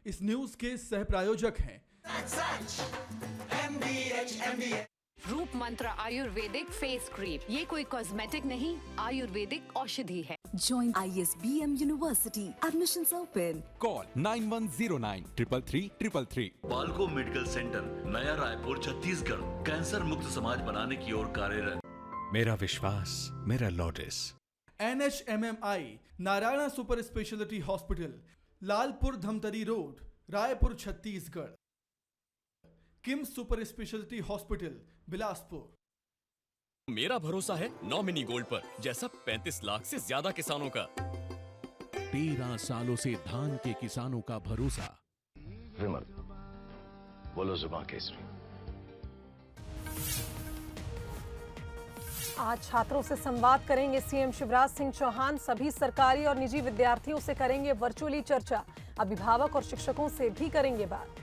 इस न्यूज के सह प्रायोजक हैं रूप मंत्र आयुर्वेदिक फेस क्रीम, ये कोई कॉस्मेटिक नहीं, आयुर्वेदिक औषधि है। Join ISBM University. Admissions open. Call 9109 333 बालको मेडिकल सेंटर, नया रायपुर, छत्तीसगढ़, कैंसर मुक्त समाज बनाने की ओर कार्यरत। मेरा विश्वास, मेरा लॉटिस। NHMMI Narayana super speciality hospital, Lalpur Dhamtari road, Raipur, Chhattisgarh. KIMS super speciality hospital, Bilaspur. मेरा भरोसा है नॉमिनी गोल्ड पर, जैसा 35 लाख से ज्यादा किसानों का। 13 सालों से धान के किसानों का भरोसा। विमल, बोलो जुबान केसरी। आज छात्रों से संवाद करेंगे सीएम शिवराज सिंह चौहान। सभी सरकारी और निजी विद्यार्थियों से करेंगे वर्चुअली चर्चा। अभिभावक और शिक्षकों से भी करेंगे बात।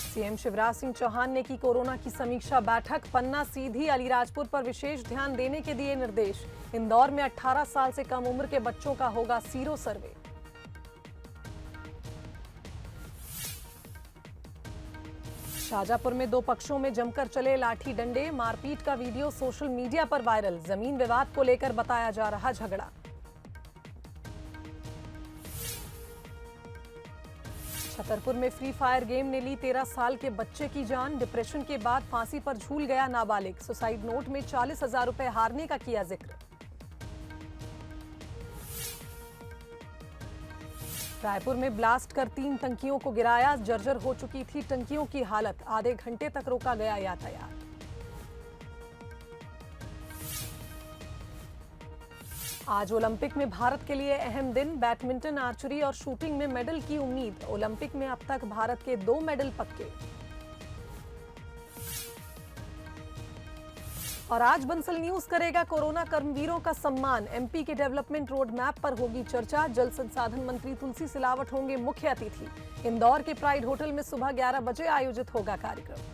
सीएम शिवराज सिंह चौहान ने की कोरोना की समीक्षा बैठक। पन्ना, सीधी, अलीराजपुर पर विशेष ध्यान देने के दिए निर्देश। इंदौर में 18 साल से कम उम्र के बच्चों का होगा सीरो सर्वे। शाजापुर में दो पक्षों में जमकर चले लाठी डंडे। मारपीट का वीडियो सोशल मीडिया पर वायरल। जमीन विवाद को लेकर बताया जा रहा झगड़ा। छतरपुर में फ्री फायर गेम ने ली 13 साल के बच्चे की जान। डिप्रेशन के बाद फांसी पर झूल गया नाबालिग। सुसाइड नोट में 40,000 रुपए हारने का किया जिक्र। रायपुर में ब्लास्ट कर 3 टंकियों को गिराया। जर्जर हो चुकी थी टंकियों की हालत। आधे घंटे तक रोका गया यातायात। आज ओलंपिक में भारत के लिए अहम दिन। बैडमिंटन, आर्चरी और शूटिंग में मेडल की उम्मीद। ओलंपिक में अब तक भारत के 2 मेडल पक्के। और आज बंसल न्यूज करेगा कोरोना कर्मवीरों का सम्मान। एमपी के डेवलपमेंट रोड मैप पर होगी चर्चा। जल संसाधन मंत्री तुलसी सिलावट होंगे मुख्य अतिथि। इंदौर के प्राइड होटल में सुबह 11 बजे आयोजित होगा कार्यक्रम।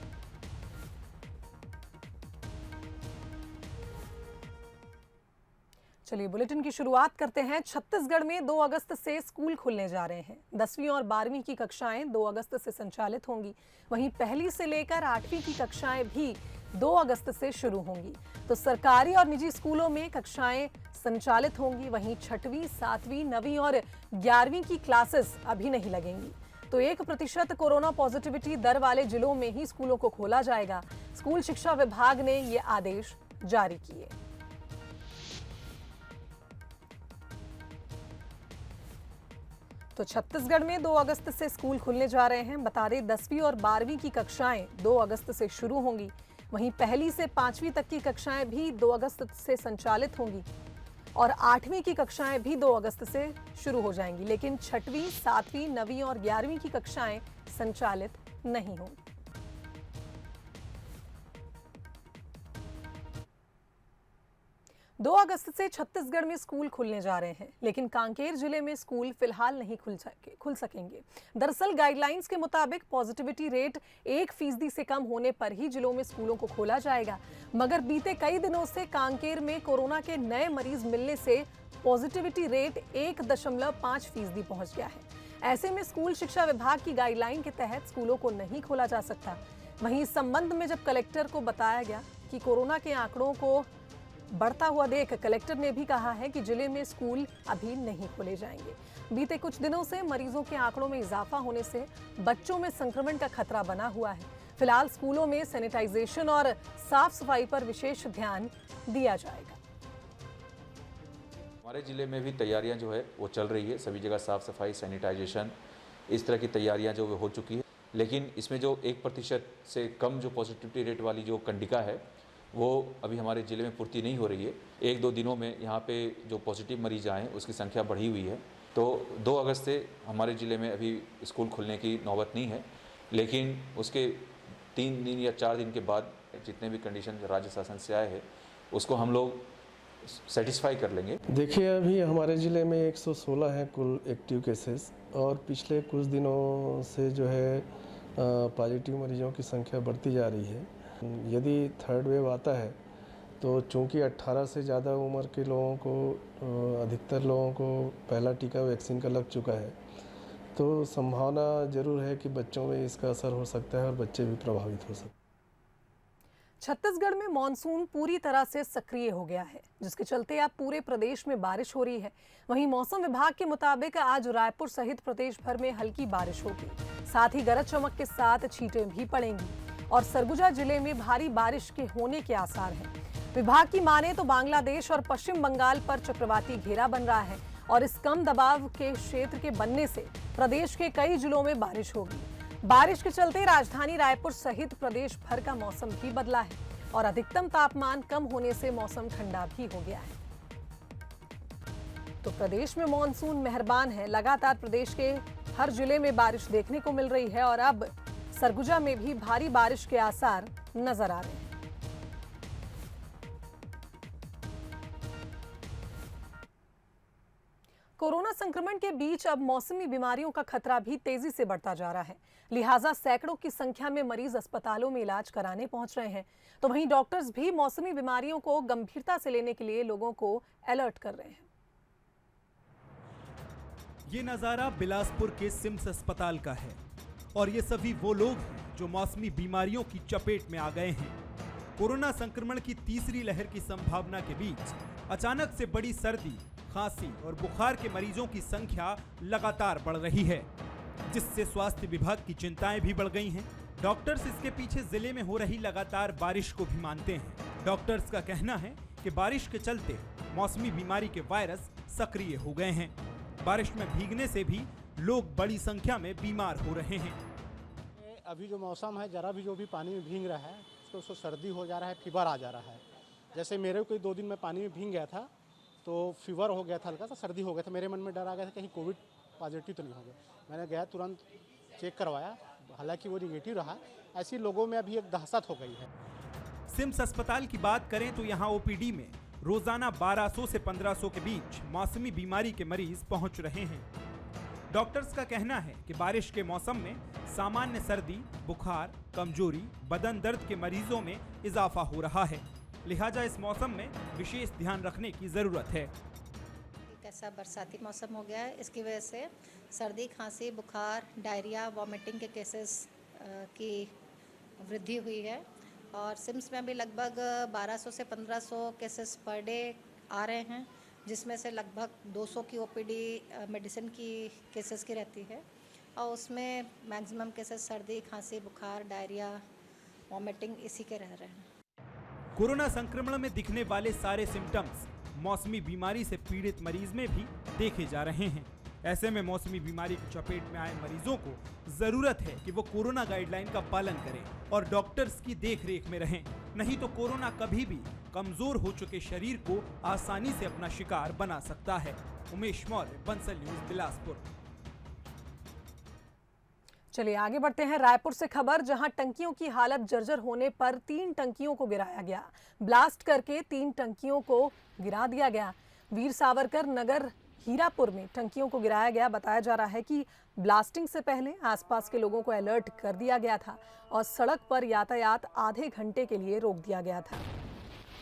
चलिए बुलेटिन की शुरुआत करते हैं। छत्तीसगढ़ में 2 अगस्त से स्कूल खुलने जा रहे हैं। 10वीं और 12वीं की कक्षाएं 2 अगस्त से संचालित होंगी। वहीं पहली से लेकर 8वीं की कक्षाएं भी 2 अगस्त से शुरू होंगी। तो सरकारी और निजी स्कूलों में कक्षाएं संचालित होंगी। वहीं 6वीं, 7वीं, 9वीं और 11वीं की क्लासेस अभी नहीं लगेंगी। तो 1% कोरोना पॉजिटिविटी दर वाले जिलों में ही स्कूलों को खोला जाएगा। स्कूल शिक्षा विभाग ने ये आदेश जारी किए। तो छत्तीसगढ़ में 2 अगस्त से स्कूल खुलने जा रहे हैं। बता दें 10वीं और 12वीं की कक्षाएं 2 अगस्त से शुरू होंगी। वहीं पहली से 5वीं तक की कक्षाएं भी 2 अगस्त से संचालित होंगी और 8वीं की कक्षाएं भी 2 अगस्त से शुरू हो जाएंगी। लेकिन 6वीं, 7वीं, 9वीं और 11वीं की कक्षाएं संचालित नहीं होंगी। 2 अगस्त से छत्तीसगढ़ में स्कूल खुलने जा रहे हैं, लेकिन कांकेर जिले में स्कूल फिलहाल नहीं खुल सकेंगे। दरअसल गाइडलाइंस के मुताबिक पॉजिटिविटी रेट 1% से कम होने पर ही जिलों में स्कूलों को खोला जाएगा। मगर बीते कई दिनों से कांकेर में कोरोना के नए मरीज मिलने से पॉजिटिविटी रेट 1.5% पहुंच गया है। ऐसे में स्कूल शिक्षा विभाग की गाइडलाइन के तहत स्कूलों को नहीं खोला जा सकता। वहीं इस संबंध में जब कलेक्टर को बताया गया कि कोरोना के आंकड़ों को बढ़ता हुआ देख कलेक्टर ने भी कहा है कि जिले में स्कूल अभी नहीं खोले जाएंगे। बीते कुछ दिनों से मरीजों के आंकड़ों में इजाफा होने से बच्चों में संक्रमण का खतरा बना हुआ है। फिलहाल स्कूलों में सैनिटाइजेशन और साफ सफाई पर विशेष ध्यान दिया जाएगा। हमारे ज़िले में भी तैयारियां जो है वो चल रही है। सभी जगह साफ़ सफाई, सैनिटाइजेशन, इस तरह की तैयारियां जो हो चुकी है। लेकिन इसमें जो 1% से कम जो पॉजिटिविटी रेट वाली जो कंडिका है वो अभी हमारे ज़िले में पूर्ति नहीं हो रही है। 1-2 दिनों में यहाँ पे जो पॉजिटिव मरीज आए हैं उसकी संख्या बढ़ी हुई है। तो 2 अगस्त से हमारे ज़िले में अभी स्कूल खुलने की नौबत नहीं है, लेकिन उसके 3 दिन या 4 दिन के बाद जितने भी कंडीशन राज्य शासन से आए हैं उसको हम लोग सेटिस्फाई कर लेंगे। देखिए अभी हमारे ज़िले में 116 हैं कुल एक्टिव केसेस और पिछले कुछ दिनों से जो है पॉजिटिव मरीजों की संख्या बढ़ती जा रही है। यदि 3rd वेव आता है तो चूंकि 18 से ज़्यादा उम्र के लोगों को अधिकतर लोगों को पहला टीका वैक्सीन का लग चुका है, तो संभावना ज़रूर है कि बच्चों में इसका असर हो सकता है और बच्चे भी प्रभावित हो सकते हैं। छत्तीसगढ़ में मानसून पूरी तरह से सक्रिय हो गया है, जिसके चलते अब पूरे प्रदेश में बारिश हो रही है। वहीं मौसम विभाग के मुताबिक आज रायपुर सहित प्रदेश भर में हल्की बारिश होगी, साथ ही गरज चमक के साथ छींटें भी पड़ेंगी और सरगुजा जिले में भारी बारिश के होने के आसार हैं। विभाग की माने तो बांग्लादेश और पश्चिम बंगाल पर चक्रवाती घेरा बन रहा है और इस कम दबाव के क्षेत्र के बनने से प्रदेश के कई जिलों में बारिश होगी। बारिश के चलते राजधानी रायपुर सहित प्रदेश भर का मौसम भी बदला है और अधिकतम तापमान कम होने से मौसम ठंडा भी हो गया है। तो प्रदेश में मॉनसून मेहरबान है, लगातार प्रदेश के हर जिले में बारिश देखने को मिल रही है और अब सरगुजा में भी भारी बारिश के आसार नजर आ रहे हैं। कोरोना संक्रमण के बीच अब मौसमी बीमारियों का खतरा भी तेजी से बढ़ता जा रहा है, लिहाजा सैकड़ों की संख्या में मरीज अस्पतालों में इलाज कराने पहुंच रहे हैं। तो वहीं डॉक्टर्स भी मौसमी बीमारियों को गंभीरता से लेने के लिए लोगों को अलर्ट कर रहे हैं। ये नज़ारा बिलासपुर के सिम्स अस्पताल का है और ये सभी वो लोग हैं जो मौसमी बीमारियों की चपेट में आ गए हैं। कोरोना संक्रमण की तीसरी लहर की संभावना के बीच अचानक से बड़ी सर्दी, खांसी और बुखार के मरीजों की संख्या लगातार बढ़ रही है, जिससे स्वास्थ्य विभाग की चिंताएं भी बढ़ गई हैं। डॉक्टर्स इसके पीछे जिले में हो रही लगातार बारिश को भी मानते हैं। डॉक्टर्स का कहना है कि बारिश के चलते मौसमी बीमारी के वायरस सक्रिय हो गए हैं। बारिश में भीगने से भी लोग बड़ी संख्या में बीमार हो रहे हैं। अभी जो मौसम है, जरा भी जो भी पानी में भीग रहा है उसको सर्दी हो जा रहा है, फीवर आ जा रहा है। जैसे मेरे को 2 दिन में पानी में भीग गया था तो फीवर हो गया था, हल्का सा सर्दी हो गया था। मेरे मन में डर आ गया था कहीं कोविड पॉजिटिव तो नहीं हो गया। मैंने गया, तुरंत चेक करवाया, हालांकि वो निगेटिव रहा। ऐसी लोगों में अभी एक दहशत हो गई है। सिम्स अस्पताल की बात करें तो यहाँ ओपीडी में रोजाना 1200 से 1500 के बीच मौसमी बीमारी के मरीज पहुंच रहे हैं। डॉक्टर्स का कहना है कि बारिश के मौसम में सामान्य सर्दी, बुखार, कमजोरी, बदन दर्द के मरीजों में इजाफा हो रहा है, लिहाजा इस मौसम में विशेष ध्यान रखने की जरूरत है। कैसा बरसाती मौसम हो गया है, इसकी वजह से सर्दी, खांसी, बुखार, डायरिया, वॉमिटिंग के केसेस की वृद्धि हुई है और सिम्स में भी लगभग 1200 से 1500 केसेस पर डे आ रहे हैं, जिसमें से लगभग 200 की ओपीडी मेडिसिन की केसेस की रहती है और उसमें मैक्सिमम केसेस सर्दी, खांसी, बुखार, डायरिया, वॉमिटिंग इसी के रह रहे हैं। कोरोना संक्रमण में दिखने वाले सारे सिम्टम्स मौसमी बीमारी से पीड़ित मरीज में भी देखे जा रहे हैं। ऐसे में मौसमी बीमारी की चपेट में आए मरीजों को जरूरत है कि वो कोरोना गाइडलाइन का पालन करें और डॉक्टर्स की देखरेख में रहें, नहीं तो कोरोना कभी भी कमजोर हो चुके शरीर को आसानी से अपना शिकार बना सकता है। उमेश मौर्य, बंसल न्यूज, बिलासपुर। चलिए आगे बढ़ते हैं। रायपुर से खबर, जहां टंकियों की हालत जर्जर होने पर 3 टंकियों को गिराया गया। ब्लास्ट करके 3 टंकियों को गिरा दिया गया। वीर सावरकर नगर हीरापुर में टंकियों को गिराया गया। बताया जा रहा है कि ब्लास्टिंग से पहले आसपास के लोगों को अलर्ट कर दिया गया था और सड़क पर यातायात आधे घंटे के लिए रोक दिया गया था।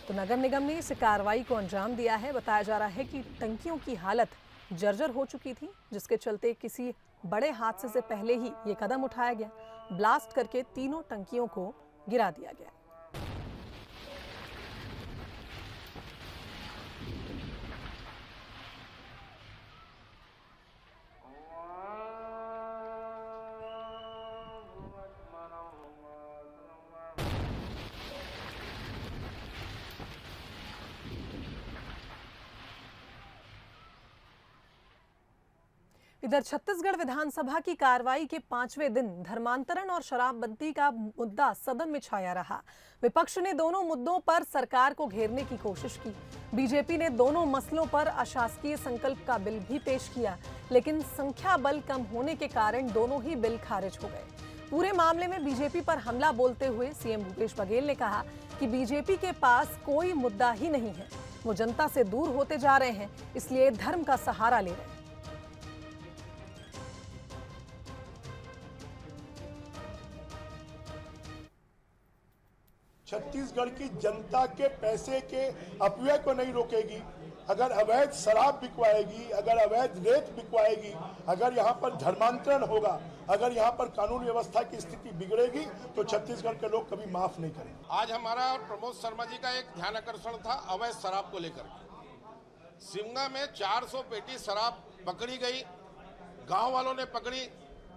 तो नगर निगम ने इस कार्रवाई को अंजाम दिया है। बताया जा रहा है कि टंकियों की हालत जर्जर हो चुकी थी, जिसके चलते किसी बड़े हादसे से पहले ही ये कदम उठाया गया। ब्लास्ट करके तीनों टंकियों को गिरा दिया गया। इधर छत्तीसगढ़ विधानसभा की कार्रवाई के 5वें दिन धर्मांतरण और शराबबंदी का मुद्दा सदन में छाया रहा। विपक्ष ने दोनों मुद्दों पर सरकार को घेरने की कोशिश की। बीजेपी ने दोनों मसलों पर अशासकीय संकल्प का बिल भी पेश किया, लेकिन संख्या बल कम होने के कारण दोनों ही बिल खारिज हो गए। पूरे मामले में बीजेपी पर हमला बोलते हुए सीएम भूपेश बघेल ने कहा कि बीजेपी के पास कोई मुद्दा ही नहीं है, वो जनता से दूर होते जा रहे हैं, इसलिए धर्म का सहारा ले रहे हैं। छत्तीसगढ़ की जनता के पैसे के अपव्यय को नहीं रोकेगी। अगर अवैध शराब बिकवाएगी, अगर अवैध रेत बिकवाएगी, अगर यहाँ पर धर्मांतरण होगा, अगर यहाँ पर कानून व्यवस्था की स्थिति बिगड़ेगी तो छत्तीसगढ़ के लोग कभी माफ नहीं करेंगे। आज हमारा और प्रमोद शर्मा जी का एक ध्यान आकर्षण था अवैध शराब को लेकर। शिमला में 400 पेटी शराब पकड़ी गई, गांव वालों ने पकड़ी।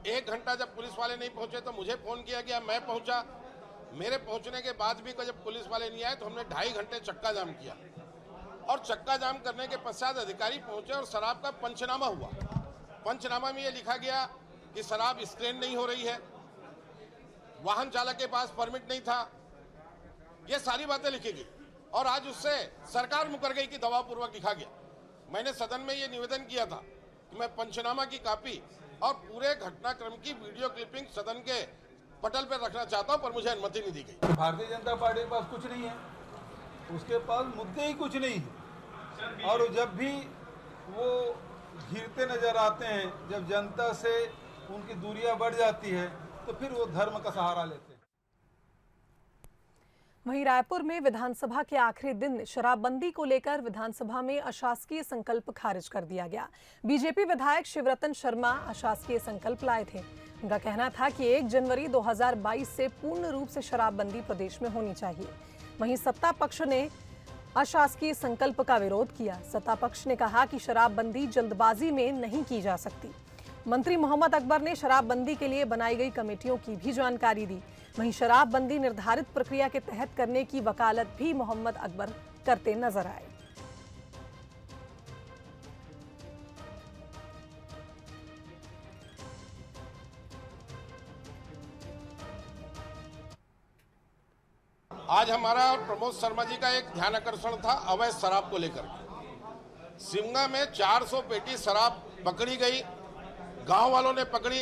1 घंटा जब पुलिस वाले नहीं पहुंचे तो मुझे फोन किया गया, मैं पहुंचा। मेरे पहुंचने के बाद भी जब पुलिस वाले नहीं आए तो हमने 2.5 घंटे चक्का जाम किया और चक्का जाम करने के पश्चात अधिकारी पहुंचे और शराब का पंचनामा हुआ। पंचनामा में ये लिखा गया कि शराब स्क्रीन नहीं हो रही है, वाहन चालक के पास परमिट नहीं था, ये सारी बातें लिखी गई और आज उससे सरकार मुकर गई कि दबावपूर्वक लिखा गया। मैंने सदन में ये निवेदन किया था कि मैं पंचनामा की कॉपी और पूरे घटनाक्रम की वीडियो क्लिपिंग सदन के पटल पर रखना चाहता हूं, पर मुझे अनुमति नहीं दी गई। भारतीय जनता पार्टी के पास कुछ नहीं है, उसके पास मुद्दे ही कुछ नहीं है और जब भी वो घिरते नजर आते हैं, जब जनता से उनकी दूरियां बढ़ जाती है तो फिर वो धर्म का सहारा लेते हैं। वहीं रायपुर में विधानसभा के आखिरी दिन शराबबंदी को लेकर विधानसभा में अशासकीय संकल्प खारिज कर दिया गया। बीजेपी विधायक शिवरतन शर्मा अशासकीय संकल्प लाए थे। उनका कहना था कि 1 जनवरी 2022 से पूर्ण रूप से शराबबंदी प्रदेश में होनी चाहिए। वहीं सत्ता पक्ष ने अशासकीय संकल्प का विरोध किया। सत्ता पक्ष ने कहा कि शराबबंदी जल्दबाजी में नहीं की जा सकती। मंत्री मोहम्मद अकबर ने शराबबंदी के लिए बनाई गई कमेटियों की भी जानकारी दी। वहीं शराबबंदी निर्धारित प्रक्रिया के तहत करने की वकालत भी मोहम्मद अकबर करते नजर आए। आज हमारा और प्रमोद शर्मा जी का एक ध्यान आकर्षण था अवैध शराब को लेकर। शिमला में 400 पेटी शराब पकड़ी गई, गांव वालों ने पकड़ी।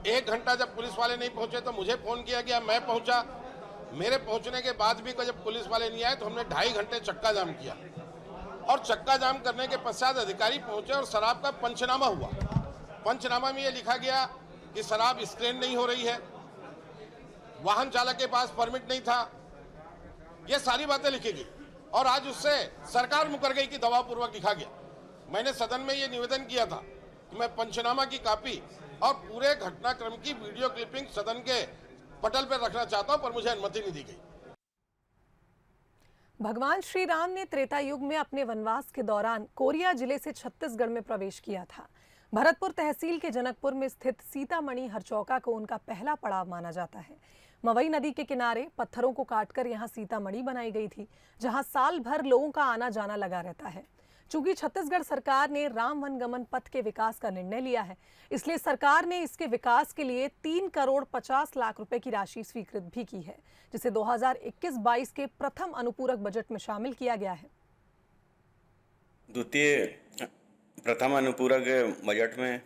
1 घंटा जब पुलिस वाले नहीं पहुंचे तो मुझे फोन किया गया, मैं पहुंचा। मेरे पहुंचने के बाद भी जब पुलिस वाले नहीं आए तो हमने 2.5 घंटे चक्का जाम किया और चक्का जाम करने के पश्चात अधिकारी पहुंचे और शराब का पंचनामा हुआ। पंचनामा में ये लिखा गया कि शराब स्क्रीन नहीं हो रही है, वाहन चालक के पास परमिट नहीं था, ये सारी बातें लिखी गई और आज उससे सरकार मुकर गई कि दबावपूर्वक लिखा गया। मैंने सदन में ये निवेदन किया था कि मैं पंचनामा की कॉपी और पूरे घटनाक्रम की वीडियो क्लिपिंग सदन के पटल पर रखना चाहता हूं, पर मुझे अनुमति नहीं दी गई। भगवान श्री राम ने त्रेता युग में अपने वनवास के दौरान कोरिया जिले से छत्तीसगढ़ में प्रवेश किया था। भरतपुर तहसील के जनकपुर में स्थित सीतामढ़ी हरचौका को उनका पहला पड़ाव माना जाता है। मवई नदी के किनारे पत्थरों को काटकर यहां सीतामढ़ी बनाई गई थी, जहां साल भर लोगों का आना जाना लगा रहता है। चूंकि छत्तीसगढ़ सरकार ने राम वनगमन पथ के विकास का निर्णय लिया है, इसलिए सरकार ने इसके विकास के लिए 3 करोड़ 50 लाख रुपए की राशि स्वीकृत भी की है, जिसे 2021-22 के प्रथम अनुपूरक बजट में शामिल किया गया है। द्वितीय प्रथम अनुपूरक बजट में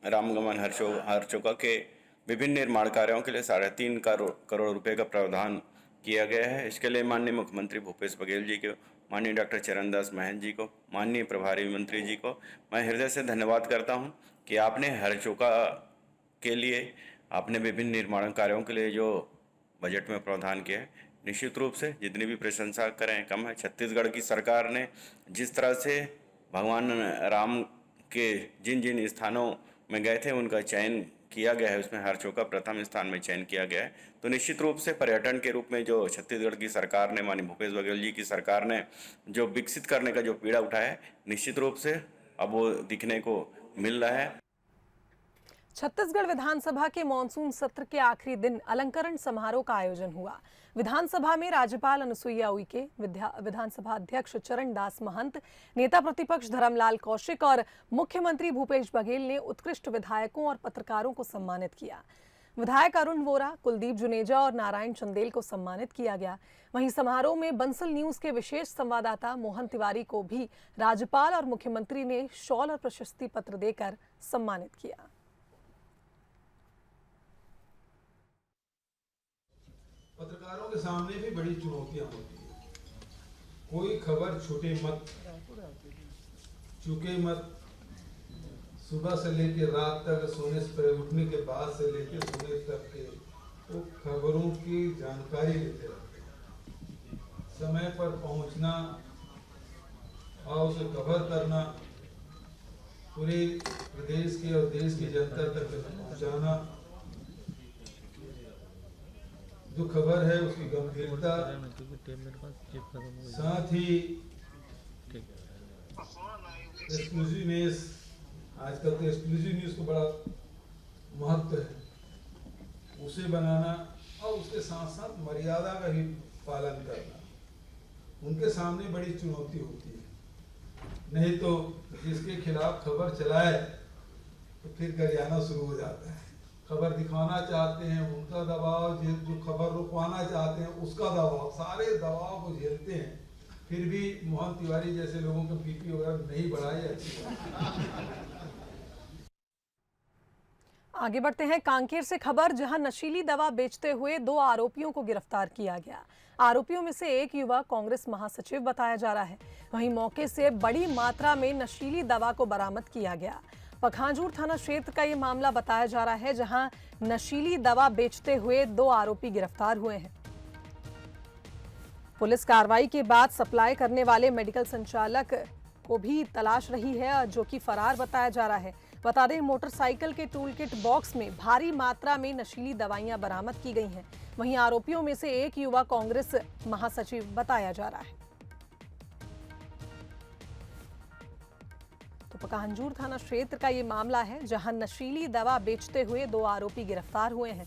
रामगमन हरचौका के विभिन्न निर्माण कार्यों के लिए 3.5 करोड़ रुपए का प्रावधान किया गया है। इसके लिए माननीय मुख्यमंत्री भूपेश बघेल जी को, माननीय डॉक्टर चरणदास महंत जी को, माननीय प्रभारी मंत्री जी को मैं हृदय से धन्यवाद करता हूं कि आपने हरचौका के लिए, आपने विभिन्न निर्माण कार्यों के लिए जो बजट में प्रावधान किया है, निश्चित रूप से जितनी भी प्रशंसा करें कम है। छत्तीसगढ़ की सरकार ने जिस तरह से भगवान राम के जिन जिन स्थानों में गए थे उनका चयन किया गया है, उसमें हरचौका प्रथम स्थान में चयन किया गया है। तो निश्चित रूप से पर्यटन के रूप में जो छत्तीसगढ़ की सरकार ने, माननीय भूपेश बघेल जी की सरकार ने जो विकसित करने का जो पीड़ा उठाया है, निश्चित रूप से अब वो दिखने को मिल रहा है। छत्तीसगढ़ विधानसभा के मॉनसून सत्र के आखिरी दिन अलंकरण समारोह का आयोजन हुआ। विधानसभा में राज्यपाल अनुसुईया उइके, विधानसभा अध्यक्ष चरणदास महंत, नेता प्रतिपक्ष धरमलाल कौशिक और मुख्यमंत्री भूपेश बघेल ने उत्कृष्ट विधायकों और पत्रकारों को सम्मानित किया। विधायक अरुण वोरा, कुलदीप जुनेजा और नारायण चंदेल को सम्मानित किया गया। वहीं समारोह में बंसल न्यूज के विशेष संवाददाता मोहन तिवारी को भी राज्यपाल और मुख्यमंत्री ने शॉल और प्रशस्ति पत्र देकर सम्मानित किया। पत्रकारों के सामने भी बड़ी चुनौतियां होती हैं। कोई खबर छूटे मत, चूके मत। सुबह से लेकर रात तक, सोने से उठने के बाद से लेकर सोने तक के वो खबरों की जानकारी लेते रहते हैं। समय पर पहुंचना और उसे कवर करना, पूरे प्रदेश के और देश की जनता तक पहुंचाना, जो खबर है उसकी गंभीरता, साथ ही एक्सक्लूसिव न्यूज, आजकल तो एक्सक्लूसिव न्यूज को बड़ा महत्व है, उसे बनाना और उसके साथ साथ मर्यादा का भी पालन करना उनके सामने बड़ी चुनौती होती है। नहीं तो जिसके खिलाफ खबर चलाए तो फिर गरियाना शुरू हो जाता है। खबर दिखाना चाहते हैं उनका दबाव, जो खबर रुकवाना चाहते हैं उसका दबाव, सारे दबाव को झेलते हैं। फिर भी मोहन तिवारी जैसे लोगों का बीपी वगैरह नहीं बढ़ाई, अच्छी बात। आगे बढ़ते हैं कांकेर से खबर, जहां नशीली दवा बेचते हुए 2 आरोपियों को गिरफ्तार किया गया। आरोपियों में से एक युवा कांग्रेस महासचिव बताया जा रहा है। वहीं मौके से बड़ी मात्रा में नशीली दवा को बरामद किया गया। पखांजूर थाना क्षेत्र का ये मामला बताया जा रहा है, जहां नशीली दवा बेचते हुए 2 आरोपी गिरफ्तार हुए हैं। पुलिस कार्रवाई के बाद सप्लाई करने वाले मेडिकल संचालक को भी तलाश रही है, जो कि फरार बताया जा रहा है। बता दें, मोटरसाइकिल के टूल किट बॉक्स में भारी मात्रा में नशीली दवाइयां बरामद की गई हैं। वहीं आरोपियों में से एक युवा कांग्रेस महासचिव बताया जा रहा है। तो पखांजूर थाना क्षेत्र का ये मामला है, जहां नशीली दवा बेचते हुए 2 आरोपी गिरफ्तार हुए हैं।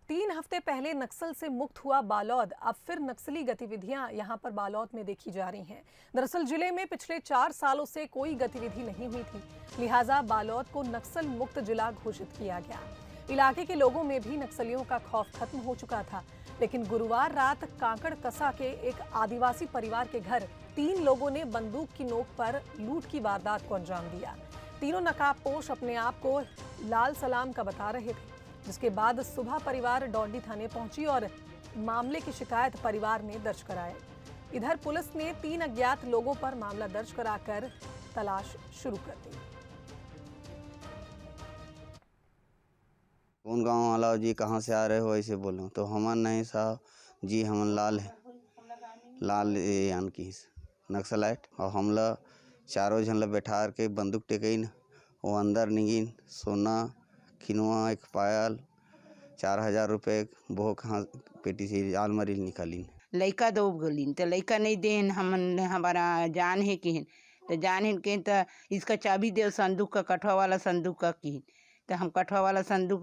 तीन हफ्ते पहले नक्सल से मुक्त हुआ बालोद, अब फिर नक्सली गतिविधियां यहां पर बालोद में देखी जा रही हैं। दरअसल जिले में पिछले 4 सालों से कोई गतिविधि नहीं हुई थी, लिहाजा बालोद को नक्सल मुक्त जिला घोषित किया गया। इलाके के लोगों में भी नक्सलियों का खौफ खत्म हो चुका था, लेकिन गुरुवार रात कांकड़ कसा के एक आदिवासी परिवार के घर 3 लोगों ने बंदूक की नोक पर लूट की वारदात को अंजाम दिया। तीनों नकाबपोश अपने आप को लाल सलाम का बता रहे थे, जिसके बाद सुबह परिवार डौंडी थाने पहुंची और मामले की शिकायत परिवार ने दर्ज कराई। इधर पुलिस ने 3 अज्ञात लोगों पर मामला दर्ज कराकर तलाश शुरू कर दी। कौन गांव वाला हो जी, कहाँ से आ रहे हो, ऐसे बोलो तो हमन नहीं साहब जी, हमन लाल है, लाल यान की नक्सलाइट, और हमला 4 जन ला बैठा के बंदूक टेकइन, वो अंदर निगिन सोना खिनवा एक पायल 4000 रुपये वो कहाँ पेटी से आलमारी निकालीन। लड़का 2 गलीन तो लड़का नहीं देन, हमन हमारा जान है किन तो जान है किन तो इसका चाबी दे संदूक का, कठवा वाला संदूक का किन तो हम कठवा वाला संदूक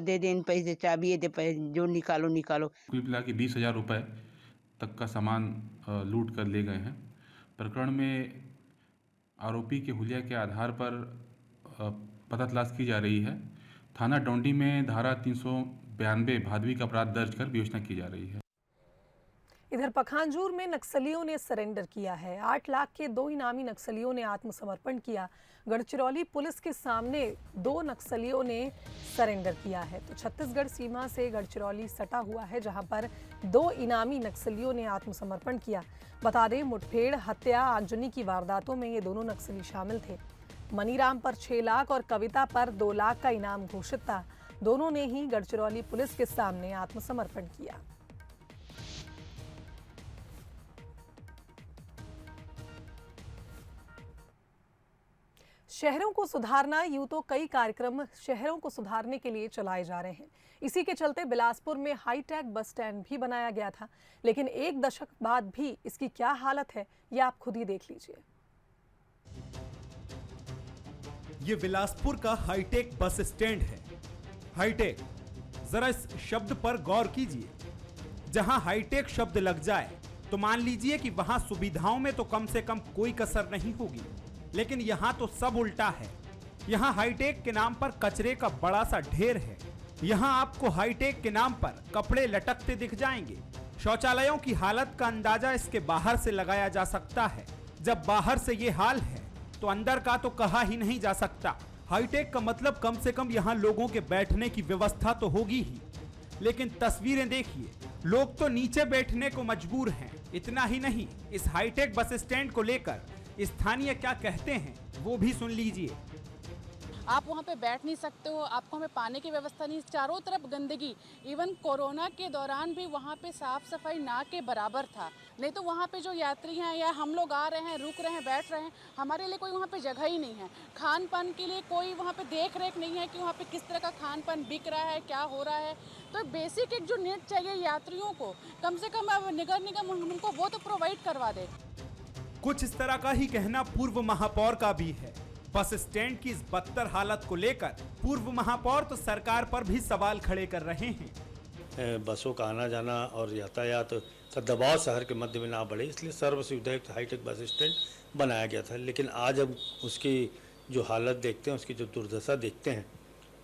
दे दें, पैसे चाबी दे, पैसे जो निकालो निकालो। कुल मिला के 20,000 रुपये तक का सामान लूट कर ले गए हैं। प्रकरण में आरोपी के हुलिया के आधार पर पता तलाश की जा रही है। थाना डोंडी में धारा 392 भादवी का अपराध दर्ज कर विवेचना की जा रही है। इधर पखांजूर में नक्सलियों ने सरेंडर किया है। 8 लाख के 2 इनामी नक्सलियों ने आत्मसमर्पण किया। गढ़चिरौली पुलिस के सामने 2 नक्सलियों ने सरेंडर किया है। तो छत्तीसगढ़ सीमा से गढ़चिरौली सटा हुआ है, जहां पर 2 इनामी नक्सलियों ने आत्मसमर्पण किया। बता दें, मुठभेड़, हत्या, आगजनी की वारदातों में ये दोनों नक्सली शामिल थे। मनीराम पर 6 लाख और कविता पर 2 लाख का इनाम घोषित था। दोनों ने ही गढ़चिरौली पुलिस के सामने आत्मसमर्पण किया। शहरों को सुधारना, यूं तो कई कार्यक्रम शहरों को सुधारने के लिए चलाए जा रहे हैं। इसी के चलते बिलासपुर में हाईटेक बस स्टैंड भी बनाया गया था, लेकिन 1 दशक बाद भी इसकी क्या हालत है, ये आप खुद ही देख लीजिए। ये बिलासपुर का हाईटेक बस स्टैंड है। हाईटेक, जरा इस शब्द पर गौर कीजिए। जहां हाईटेक शब्द लग जाए तो मान लीजिए कि वहां सुविधाओं में तो कम से कम कोई कसर नहीं होगी, लेकिन यहां तो सब उल्टा है। यहां हाईटेक के नाम पर कचरे का बड़ा सा ढेर है। यहां आपको हाईटेक के नाम पर कपड़े लटकते दिख जाएंगे। शौचालयों की हालत का अंदाजा इसके बाहर से लगाया जा सकता है। जब बाहर से ये हाल है तो अंदर का तो कहा ही नहीं जा सकता। हाईटेक का मतलब कम से कम यहाँ लोगों के बैठने की व्यवस्था तो होगी ही, लेकिन तस्वीरें देखिए, लोग तो नीचे बैठने को मजबूर हैं। इतना ही नहीं, इस हाईटेक बस स्टैंड को लेकर स्थानीय क्या कहते हैं वो भी सुन लीजिए। आप वहाँ पे बैठ नहीं सकते हो, आपको हमें पानी की व्यवस्था नहीं, चारों तरफ गंदगी। इवन कोरोना के दौरान भी वहाँ पे साफ सफाई ना के बराबर था। नहीं तो वहाँ पे जो यात्री हैं या हम लोग आ रहे हैं, रुक रहे हैं, बैठ रहे हैं, हमारे लिए कोई वहाँ पे जगह ही नहीं है। खान पान के लिए कोई वहाँ पे देख रेख नहीं है कि वहाँ पे किस तरह का खान पान बिक रहा है, क्या हो रहा है। तो बेसिक एक जो नीड चाहिए यात्रियों को, कम से कम अब नगर निगम हमको वो तो प्रोवाइड करवा दे। कुछ इस तरह का ही कहना पूर्व महापौर का भी है। बस स्टैंड की इस बदतर हालत को लेकर पूर्व महापौर तो सरकार पर भी सवाल खड़े कर रहे हैं। बसों का आना जाना और यातायात का दबाव शहर के मध्य में ना बढ़े, इसलिए सर्व सुविधायुक्त हाईटेक बस स्टैंड बनाया गया था। लेकिन आज अब उसकी जो हालत देखते हैं, उसकी जो दुर्दशा देखते हैं,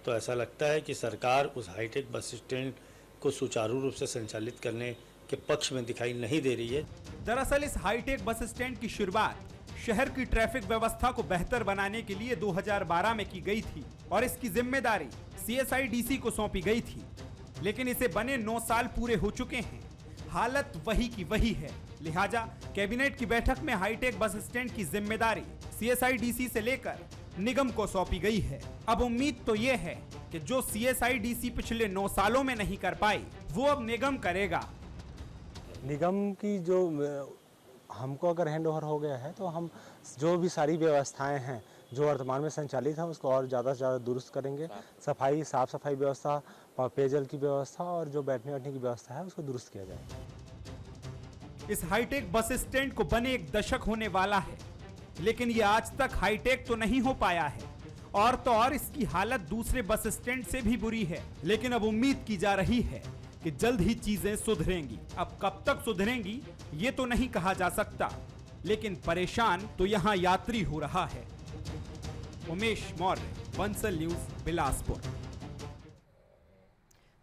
तो ऐसा लगता है कि सरकार उस हाईटेक बस स्टैंड को सुचारू रूप से संचालित करने के पक्ष में दिखाई नहीं दे रही है। दरअसल इस हाईटेक बस स्टैंड की शुरुआत शहर की ट्रैफिक व्यवस्था को बेहतर बनाने के लिए 2012 में की गई थी और इसकी जिम्मेदारी CSIDC को सौंपी गई थी। लेकिन इसे बने 9 साल पूरे हो चुके हैं, हालत वही की वही है। लिहाजा कैबिनेट की बैठक में हाईटेक बस स्टैंड की जिम्मेदारी CSIDC से लेकर निगम को सौंपी गई है। अब उम्मीद तो ये है कि जो CSIDC पिछले 9 सालों में नहीं कर पाई, वो अब निगम करेगा। निगम की जो हमको अगर हैंड ओवर हो गया है, तो हम जो भी सारी व्यवस्थाएं हैं जो वर्तमान में संचालित हैं, उसको और ज़्यादा से ज़्यादा दुरुस्त करेंगे। सफाई, साफ सफाई व्यवस्था, पेयजल की व्यवस्था और जो बैठने बैठने की व्यवस्था है, उसको दुरुस्त किया जाए। इस हाईटेक बस स्टैंड को बने 1 दशक होने वाला है, लेकिन ये आज तक हाईटेक तो नहीं हो पाया है और तो और इसकी हालत दूसरे बस स्टैंड से भी बुरी है। लेकिन अब उम्मीद की जा रही है कि जल्द ही चीजें सुधरेंगी। अब कब तक सुधरेंगी ये तो नहीं कहा जा सकता, लेकिन परेशान तो यहाँ यात्री हो रहा है। उमेश मौर्य, बंसल न्यूज, बिलासपुर।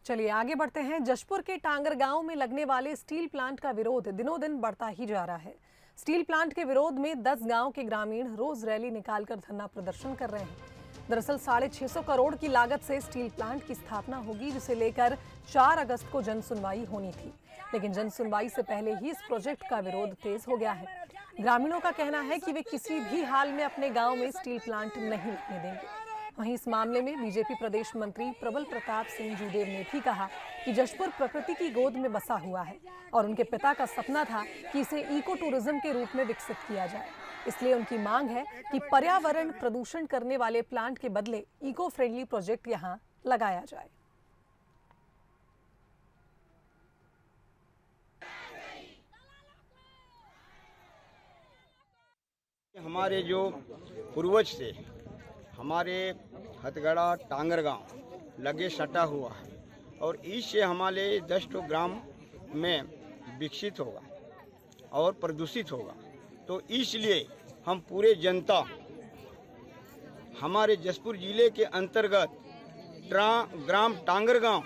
चलिए आगे बढ़ते हैं। जशपुर के टांगर गांव में लगने वाले स्टील प्लांट का विरोध दिनों दिन बढ़ता ही जा रहा है। स्टील प्लांट के विरोध में 10 गांव के ग्रामीण रोज रैली निकालकर धरना प्रदर्शन कर रहे हैं। दरअसल 650 करोड़ की लागत से स्टील प्लांट की स्थापना होगी, जिसे लेकर 4 अगस्त को जन सुनवाई होनी थी, लेकिन जन सुनवाई से पहले ही इस प्रोजेक्ट का विरोध तेज हो गया है। ग्रामीणों का कहना है कि वे किसी भी हाल में अपने गांव में स्टील प्लांट नहीं लगने देंगे। वहीं इस मामले में बीजेपी प्रदेश मंत्री प्रबल प्रताप सिंह जूदेव ने भी कहा कि जशपुर प्रकृति की गोद में बसा हुआ है और उनके पिता का सपना था कि इसे इको टूरिज्म के रूप में विकसित किया जाए। इसलिए उनकी मांग है कि पर्यावरण प्रदूषण करने वाले प्लांट के बदले इको फ्रेंडली प्रोजेक्ट यहां लगाया जाए। हमारे जो पूर्वज से हमारे हथगड़ा टांगर गांव लगे सटा हुआ है और इससे हमारे 10 ग्राम में विकसित होगा और प्रदूषित होगा, तो इसलिए हम पूरे जनता हमारे जशपुर जिले के अंतर्गत ग्राम टांगर गांव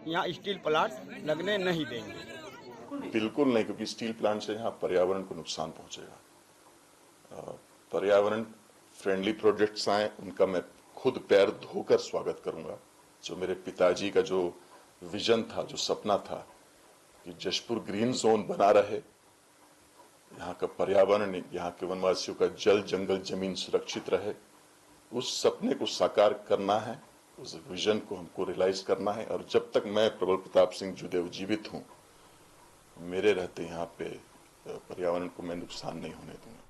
यहाँ स्टील प्लांट लगने नहीं देंगे। बिल्कुल नहीं, क्योंकि स्टील प्लांट से यहाँ पर्यावरण को नुकसान पहुंचेगा। पर्यावरण फ्रेंडली प्रोजेक्ट्स आए, उनका मैं खुद पैर धोकर स्वागत करूंगा। जो मेरे पिताजी का जो विजन था, जो सपना था कि जशपुर ग्रीन जोन बना रहे, यहाँ का पर्यावरण, यहाँ के वनवासियों का जल जंगल जमीन सुरक्षित रहे, उस सपने को साकार करना है, उस विजन को हमको रियलाइज करना है। और जब तक मैं प्रबल प्रताप सिंह जूदेव जीवित हूँ, मेरे रहते यहाँ पे पर्यावरण को मैं नुकसान नहीं होने दूंगा।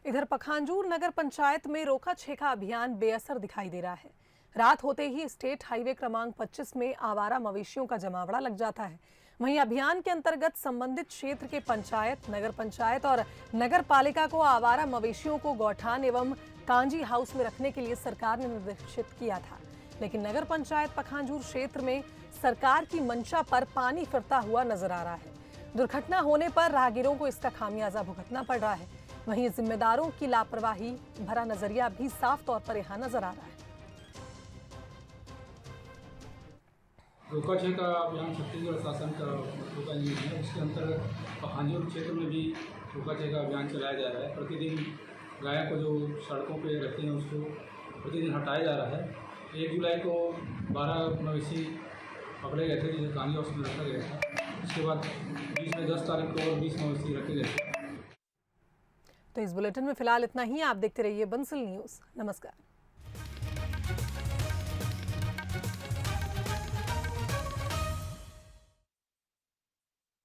इधर पखांजूर नगर पंचायत में रोका छेका अभियान बेअसर दिखाई दे रहा है। रात होते ही स्टेट हाईवे क्रमांक 25 में आवारा मवेशियों का जमावड़ा लग जाता है। वहीं अभियान के अंतर्गत संबंधित क्षेत्र के पंचायत, नगर पंचायत और नगर पालिका को आवारा मवेशियों को गौठान एवं कांजी हाउस में रखने के लिए सरकार ने निर्देशित किया था, लेकिन नगर पंचायत पखांजूर क्षेत्र में सरकार की मंशा पर पानी फिरता हुआ नजर आ रहा है। दुर्घटना होने पर राहगीरों को इसका खामियाजा भुगतना पड़ रहा है। वहीं जिम्मेदारों की लापरवाही भरा नजरिया भी साफ तौर पर यहाँ नजर आ रहा है। रोका छेका अभियान छत्तीसगढ़ शासन का रोका नहीं है, उसके अंतर्गत पखांजूर क्षेत्र में भी रोका छेका अभियान चलाया जा रहा है। प्रतिदिन गायों को जो सड़कों पे रखते हैं उसको प्रतिदिन हटाया जा रहा है। 1 जुलाई को 12 मवेशी पकड़े गए थे, जिसे कांजी हाउस में रखा गया था। उसके बाद बीच में 10 तारीख को और 20 मवेशी रखे गए थे। तो इस बुलेटिन में फिलहाल इतना ही। आप देखते रहिए बंसल न्यूज। नमस्कार।